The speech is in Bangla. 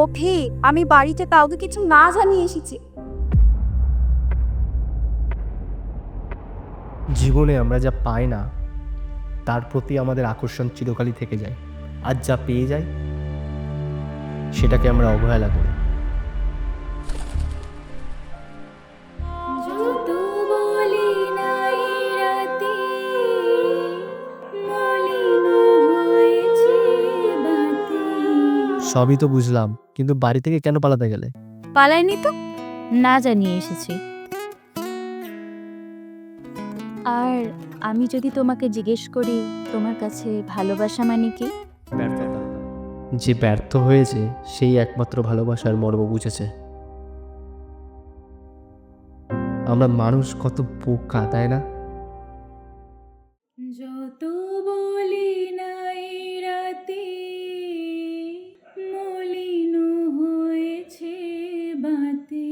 অভি, আমি বাড়িতে কাউকে কিছু না জানিয়ে এসেছি। জীবনে আমরা যা পাই না তার প্রতি আমাদের আকর্ষণ চিরকালই থেকে যায়, আর যা পেয়ে যাই সেটাকে আমরা অবহেলা করি। যত বলি নাই রাতে মলিন হয়েছে বাতি। সবই তো বুঝলাম, কিন্তু বাড়ি থেকে কেন পালাতে গেলে? পালাইনি তো, না জানিয়ে এসেছি। আর আমি যদি তোমাকে জিজ্ঞেস করি তোমার কাছে ভালোবাসা মানে কি? ব্যর্থতা। যে ব্যর্থ হয়েছে সেই একমাত্র ভালোবাসার মর্ম বুঝেছে। আমরা মানুষ কত বোকা, তাই না? যত বলি নাই রাতে মলিন হয়েছে বাতি।